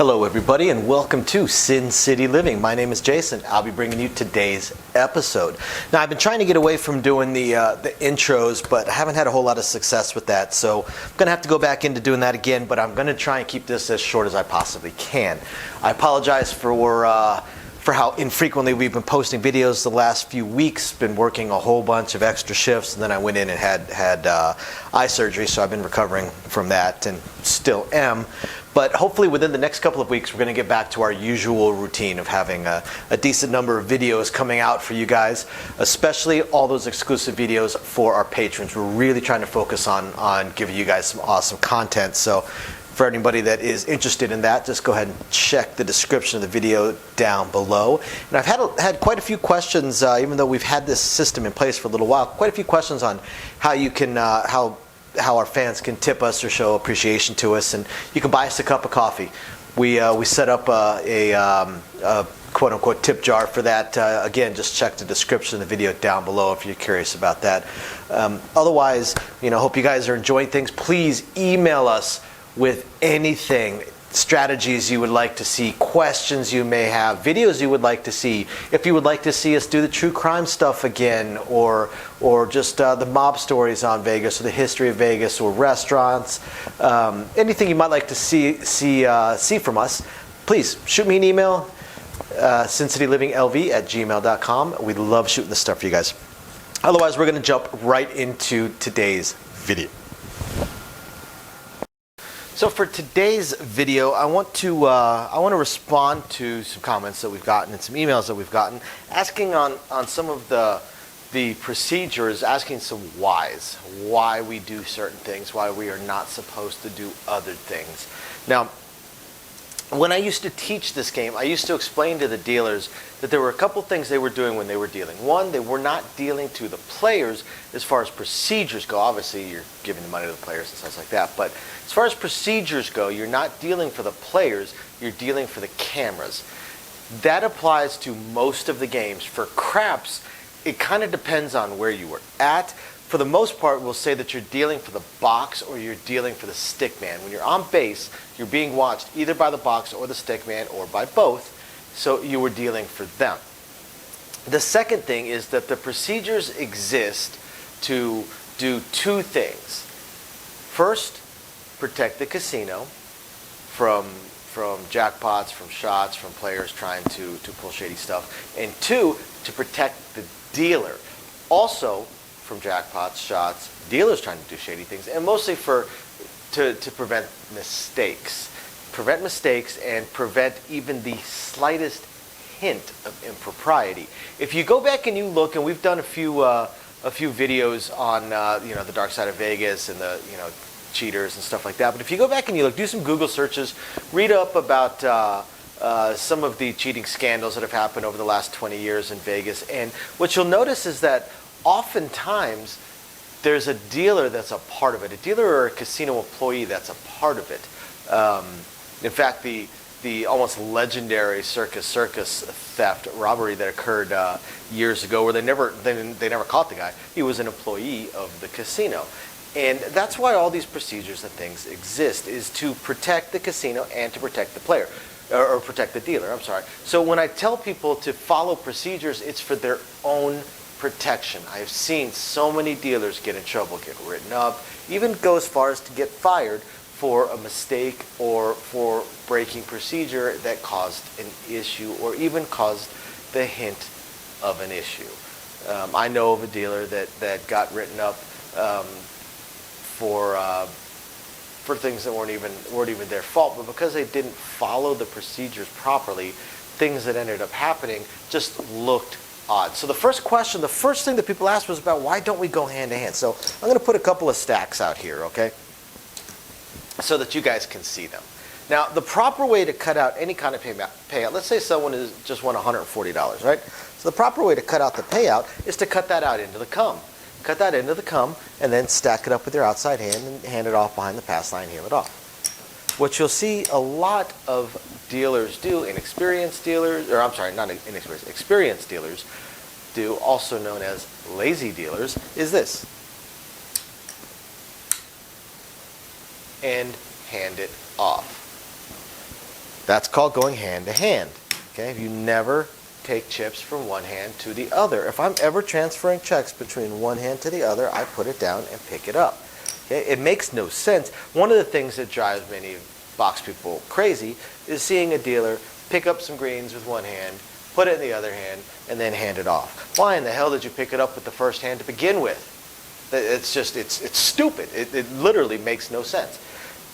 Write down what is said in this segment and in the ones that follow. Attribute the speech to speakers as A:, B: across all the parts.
A: Hello everybody and welcome to Sin City Living. My name is Jason. I'll be bringing you today's episode. Now I've been trying to get away from doing the intros, but I haven't had a whole lot of success with that. So I'm going to have to go back into doing that again, but I'm going to try and keep this as short as I possibly can. I apologize for how infrequently we've been posting videos the last few weeks. Been working a whole bunch of extra shifts, and then I went in and had eye surgery, so I've been recovering from that and still am. But hopefully within the next couple of weeks, we're going to get back to our usual routine of having a decent number of videos coming out for you guys, especially all those exclusive videos for our patrons. We're really trying to focus on giving you guys some awesome content. So for anybody that is interested in that, just go ahead and check the description of the video down below. And I've had quite a few questions, even though we've had this system in place for a little while, quite a few questions on how you can, how our fans can tip us or show appreciation to us, and you can buy us a cup of coffee. We set up a quote-unquote tip jar for that. Again, just check the description of the video down below if you're curious about that. Otherwise, hope you guys are enjoying things. Please email us with anything, strategies you would like to see, questions you may have, videos you would like to see. If you would like to see us do the true crime stuff again, or just the mob stories on Vegas, or the history of Vegas, or restaurants, anything you might like to see from us, please shoot me an email, sincityliving@gmail.com. We love shooting this stuff for you guys. Otherwise, we're going to jump right into today's video. So for today's video, I want to respond to some comments that we've gotten and some emails that we've gotten, asking on some of the procedures, asking some whys, why we do certain things, why we are not supposed to do other things. Now, when I used to teach this game, I used to explain to the dealers that there were a couple things they were doing when they were dealing. One, they were not dealing to the players as far as procedures go. Obviously, you're giving the money to the players and stuff like that. But as far as procedures go, you're not dealing for the players, you're dealing for the cameras. That applies to most of the games. For craps, it kind of depends on where you were at. For the most part, we'll say that you're dealing for the box or you're dealing for the stick man. When you're on base, you're being watched either by the box or the stick man or by both, so you were dealing for them. The second thing is that the procedures exist to do two things. First, protect the casino from jackpots, from shots, from players trying to pull shady stuff. And two, to protect the dealer. Also, from jackpots, shots, dealers trying to do shady things, and mostly to prevent mistakes. Prevent mistakes and prevent even the slightest hint of impropriety. If you go back and you look, and we've done a few videos on the dark side of Vegas and the cheaters and stuff like that. But if you go back and you look, do some Google searches, read up about some of the cheating scandals that have happened over the last 20 years in Vegas, and what you'll notice is that oftentimes there's a dealer that's a part of it, a dealer or a casino employee that's a part of it. In fact, the almost legendary circus theft robbery that occurred years ago, where they never caught the guy. He was an employee of the casino. And that's why all these procedures and things exist, is to protect the casino and to protect the player, or protect the dealer, I'm sorry. So when I tell people to follow procedures, it's for their own protection. I have seen so many dealers get in trouble, get written up, even go as far as to get fired for a mistake or for breaking procedure that caused an issue or even caused the hint of an issue. I know of a dealer that got written up for things that weren't even their fault, but because they didn't follow the procedures properly, things that ended up happening just looked odd. So the first thing that people asked was about why don't we go hand to hand. So I'm going to put a couple of stacks out here, okay, so that you guys can see them. Now, the proper way to cut out any kind of payout, let's say someone just won $140, right? So the proper way to cut out the payout is to cut that out into the cum. Cut that into the cum and then stack it up with your outside hand and hand it off behind the pass line, hand it off. What you'll see a lot of dealers do, experienced dealers do, also known as lazy dealers, is this. And hand it off. That's called going hand to hand. Okay, you never take chips from one hand to the other. If I'm ever transferring checks between one hand to the other, I put it down and pick it up. Okay, it makes no sense. One of the things that drives many box people crazy is seeing a dealer pick up some greens with one hand, put it in the other hand, and then hand it off. Why in the hell did you pick it up with the first hand to begin with? It's just, it's stupid. It literally makes no sense.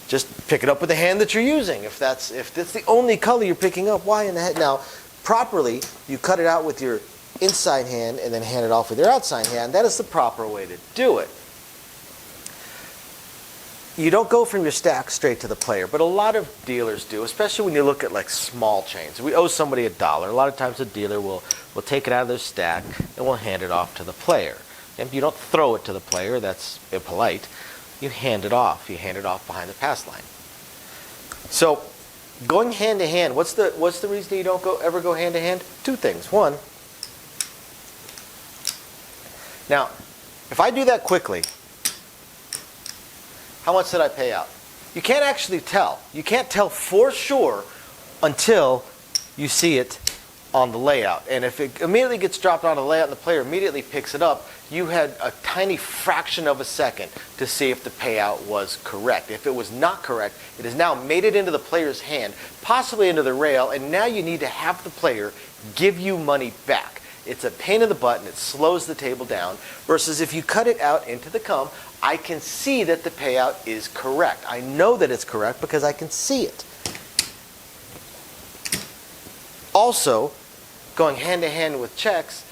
A: Just pick it up with the hand that you're using. If that's the only color you're picking up, why in the heck? Now, properly, you cut it out with your inside hand and then hand it off with your outside hand. That is the proper way to do it. You don't go from your stack straight to the player, but a lot of dealers do, especially when you look at like small chains. We owe somebody $1. A lot of times the dealer will take it out of their stack and will hand it off to the player. And you don't throw it to the player, that's impolite. You hand it off. You hand it off behind the pass line. So going hand to hand, what's the reason you don't ever go hand to hand? Two things. One, now, if I do that quickly, how much did I pay out? You can't actually tell. You can't tell for sure until you see it on the layout. And if it immediately gets dropped on the layout and the player immediately picks it up, you had a tiny fraction of a second to see if the payout was correct. If it was not correct, it has now made it into the player's hand, possibly into the rail, and now you need to have the player give you money back. It's a pain in the butt and it slows the table down, versus if you cut it out into the come, I can see that the payout is correct. I know that it's correct because I can see it. Also, going hand to hand with checks,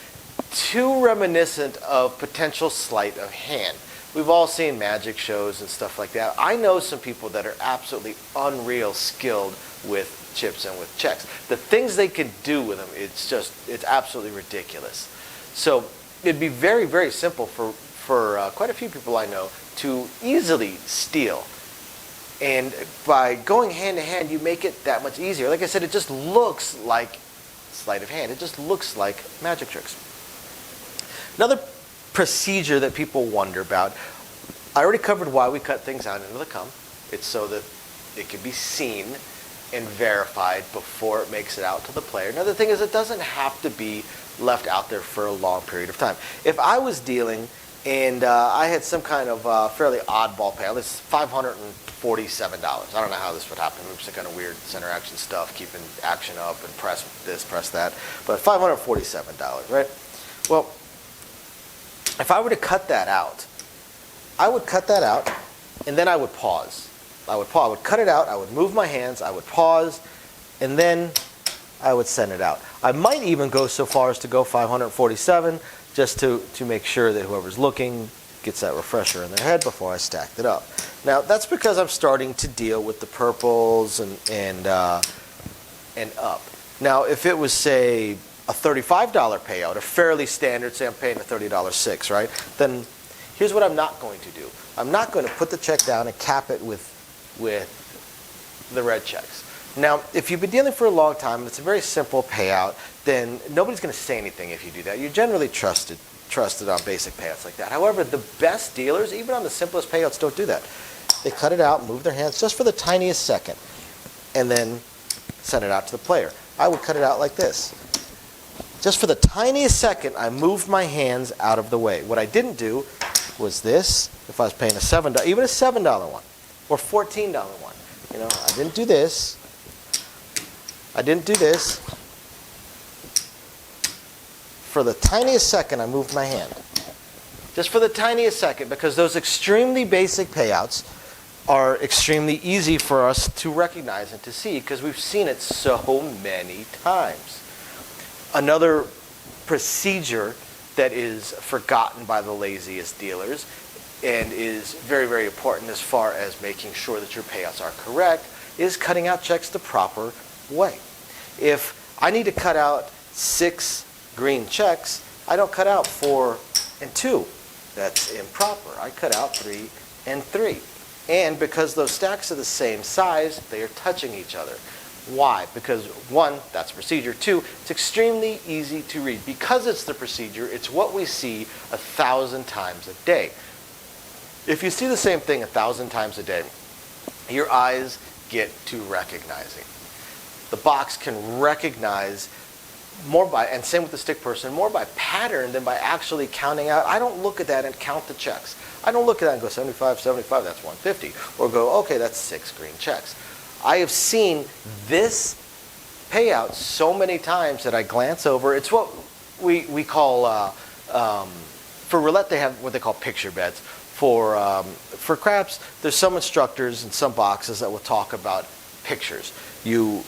A: too reminiscent of potential sleight of hand. We've all seen magic shows and stuff like that. I know some people that are absolutely unreal skilled with chips and with checks. The things they can do with them, it's absolutely ridiculous. So it'd be very, very simple for quite a few people I know to easily steal. And by going hand to hand, you make it that much easier. Like I said, it just looks like sleight of hand. It just looks like magic tricks. Another procedure that people wonder about, I already covered why we cut things out into the come. It's so that it can be seen and verified before it makes it out to the player. Another thing is it doesn't have to be left out there for a long period of time. If I was dealing and I had some kind of fairly oddball payout, this is $547. I don't know how this would happen. Maybe some kind of weird center action stuff, keeping action up and press this, press that. But $547, right? Well, if I were to cut that out, I would cut that out and then I would pause. I would cut it out, I would move my hands, I would pause, and then I would send it out. I might even go so far as to go 547 just to make sure that whoever's looking gets that refresher in their head before I stacked it up. Now, that's because I'm starting to deal with the purples and up. Now, if it was, say, a $35 payout, a fairly standard, say I'm paying a $30 six, right? Then here's what I'm not going to do. I'm not going to put the check down and cap it with the red checks. Now, if you've been dealing for a long time and it's a very simple payout, then nobody's going to say anything if you do that. You're generally trusted on basic payouts like that. However, the best dealers, even on the simplest payouts, don't do that. They cut it out, move their hands just for the tiniest second, and then send it out to the player. I would cut it out like this. Just for the tiniest second, I moved my hands out of the way. What I didn't do was this, if I was paying a $7, even a $7 one, or $14 one. You know, I didn't do this. I didn't do this. For the tiniest second, I moved my hand. Just for the tiniest second, because those extremely basic payouts are extremely easy for us to recognize and to see, because we've seen it so many times. Another procedure that is forgotten by the laziest dealers and is very, very important as far as making sure that your payouts are correct is cutting out checks the proper way. If I need to cut out 6 green checks, I don't cut out 4 and 2. That's improper. I cut out 3 and 3. And because those stacks are the same size, they are touching each other. Why? Because 1, that's procedure. 2, it's extremely easy to read. Because it's the procedure, it's what we see 1,000 times a day. If you see the same thing 1,000 times a day, your eyes get to recognizing. the box can recognize more by, and same with the stick person, more by pattern than by actually counting out. I don't look at that and count the checks. I don't look at that and go 75, 75, that's 150. Or go, okay, that's 6 green checks. I have seen this payout so many times that I glance over. It's what we call, for roulette they have what they call picture bets. For craps, there's some instructors and some boxes that will talk about pictures. You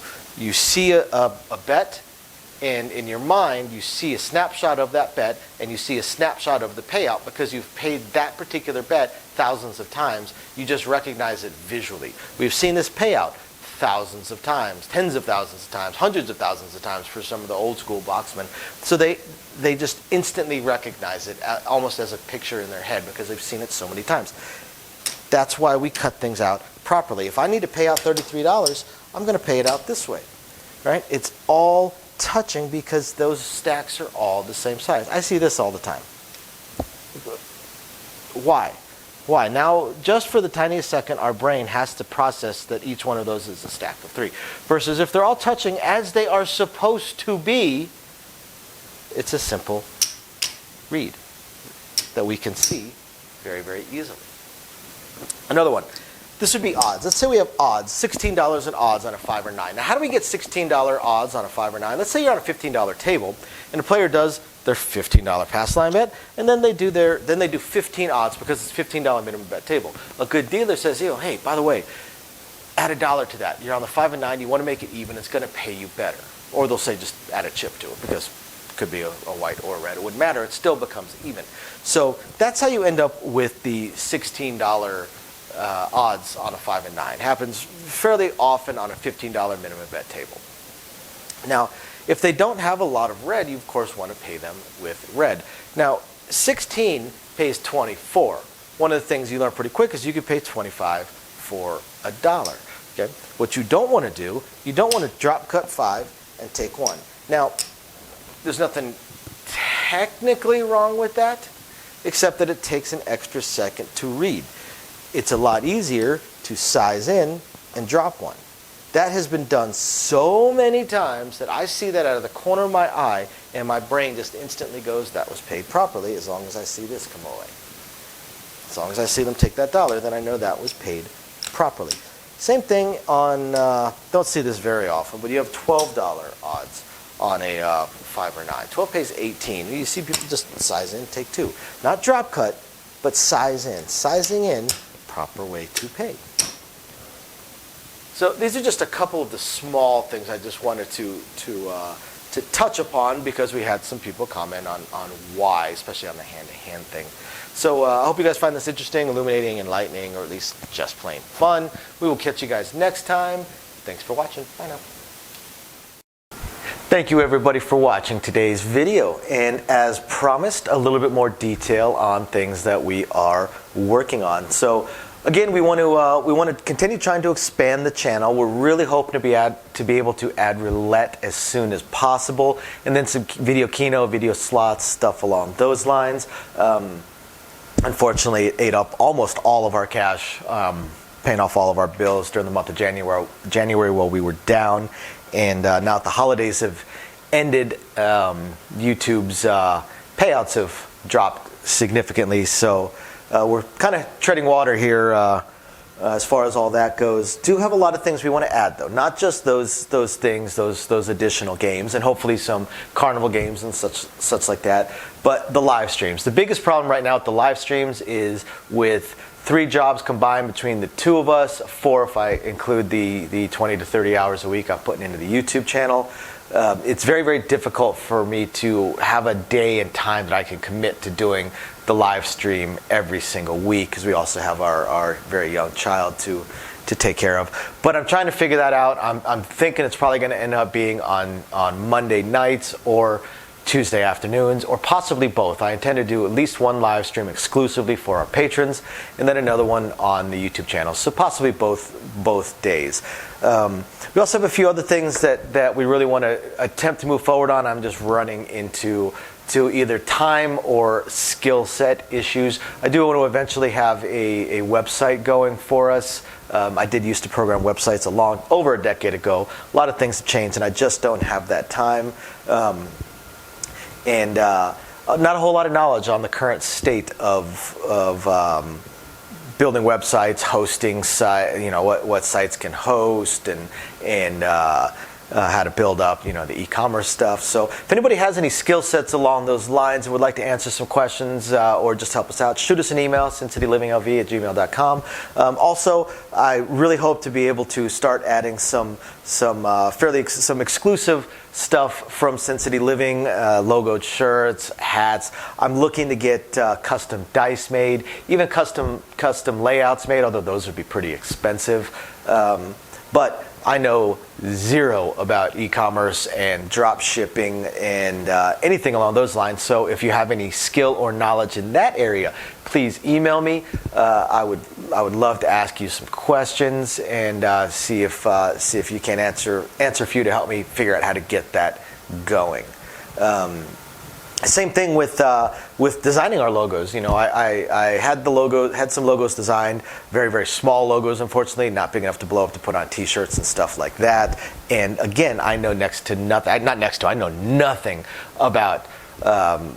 A: see a bet, and in your mind you see a snapshot of that bet and you see a snapshot of the payout because you've paid that particular bet thousands of times. You just recognize it visually. We've seen this payout thousands of times, tens of thousands of times, hundreds of thousands of times for some of the old school boxmen. So they just instantly recognize it almost as a picture in their head because they've seen it so many times. That's why we cut things out properly. If I need to pay out $33, I'm going to pay it out this way, right? It's all touching because those stacks are all the same size. I see this all the time. Why? Why? Now, just for the tiniest second, our brain has to process that each one of those is a stack of 3. Versus if they're all touching as they are supposed to be, it's a simple read that we can see very, very easily. Another one. This would be odds. Let's say we have odds, $16 in odds on a 5 or 9. Now, how do we get $16 odds on a 5 or 9? Let's say you're on a $15 table, and a player does their $15 pass line bet, and then they do 15 odds because it's $15 minimum bet table. A good dealer says, hey, by the way, add $1 to that. You're on the 5 and 9. You want to make it even. It's going to pay you better. Or they'll say just add a chip to it because it could be a white or a red. It wouldn't matter. It still becomes even. So that's how you end up with the $16 odds on a 5 and 9. Happens fairly often on a $15 minimum bet table. Now, if they don't have a lot of red, you of course want to pay them with red. Now, 16 pays 24. One of the things you learn pretty quick is you can pay 25 for $1. Okay? What you don't want to do, you don't want to drop cut 5 and take 1. Now, there's nothing technically wrong with that, except that it takes an extra second to read. It's a lot easier to size in and drop 1. That has been done so many times that I see that out of the corner of my eye and my brain just instantly goes, that was paid properly as long as I see this come away. As long as I see them take that $1, then I know that was paid properly. Same thing on, don't see this very often, but you have $12 odds on a 5 or 9. 12 pays 18. You see people just size in, take 2. Not drop cut, but size in. Sizing in, proper way to pay. So these are just a couple of the small things I just wanted to touch upon because we had some people comment on why, especially on the hand-to-hand thing. So I hope you guys find this interesting, illuminating, enlightening, or at least just plain fun. We will catch you guys next time. Thanks for watching. Bye now. Thank you everybody for watching today's video, and as promised, a little bit more detail on things that we are working on. So again, we want to continue trying to expand the channel. We're really hoping to be able to add roulette as soon as possible, and then some video keno, video slots, stuff along those lines. Unfortunately, it ate up almost all of our cash, paying off all of our bills during the month of January while we were down. And now that the holidays have ended, YouTube's payouts have dropped significantly. So we're kind of treading water here as far as all that goes. Do have a lot of things we want to add, though. Not just those things, those additional games, and hopefully some carnival games and such like that. But the live streams. The biggest problem right now with the live streams is with 3 jobs combined between the 2 of us, 4 if I include the 20 to 30 hours a week I'm putting into the YouTube channel. It's very, very difficult for me to have a day and time that I can commit to doing the live stream every single week because we also have our very young child to take care of. But I'm trying to figure that out. I'm thinking it's probably going to end up being on Monday nights or Tuesday afternoons, or possibly both. I intend to do at least one live stream exclusively for our patrons, and then another one on the YouTube channel. So possibly both days. We also have a few other things that we really want to attempt to move forward on. I'm just running into to either time or skill set issues. I do want to eventually have a website going for us. I did used to program websites over a decade ago. A lot of things have changed, and I just don't have that time. And not a whole lot of knowledge on the current state of building websites, hosting what sites can host, and how to build up the e-commerce stuff. So if anybody has any skill sets along those lines and would like to answer some questions or just help us out, shoot us an email, sincitylivingLV@gmail.com. Also, I really hope to be able to start adding some exclusive stuff from Sin City Living, logoed shirts, hats. I'm looking to get custom dice made, even custom layouts made, although those would be pretty expensive. But I know zero about e-commerce and drop shipping and anything along those lines. So if you have any skill or knowledge in that area, please email me. I would love to ask you some questions and see if you can answer a few to help me figure out how to get that going. Same thing with designing our logos. I had some logos designed, very, very small logos, unfortunately, not big enough to blow up to put on T-shirts and stuff like that. And again, I know I know nothing about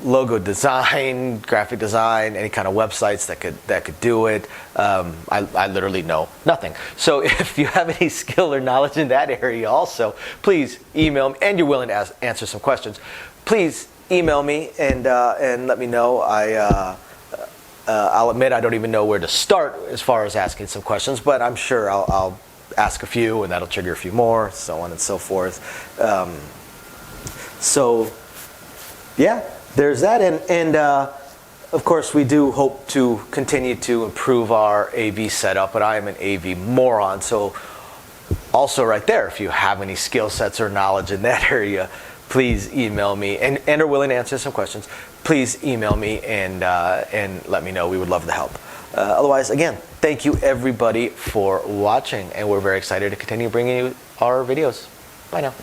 A: logo design, graphic design, any kind of websites that could do it. I literally know nothing. So if you have any skill or knowledge in that area also, please email me, and you're willing to answer some questions, please email me and let me know. I'll admit I don't even know where to start as far as asking some questions, but I'm sure I'll ask a few, and that'll trigger a few more, so on and so forth. So yeah, there's that, and of course we do hope to continue to improve our AV setup, but I am an AV moron, so also right there, if you have any skill sets or knowledge in that area, please email me, and are willing to answer some questions. Please email me and let me know. We would love to help. Otherwise, again, thank you everybody for watching, and we're very excited to continue bringing you our videos. Bye now.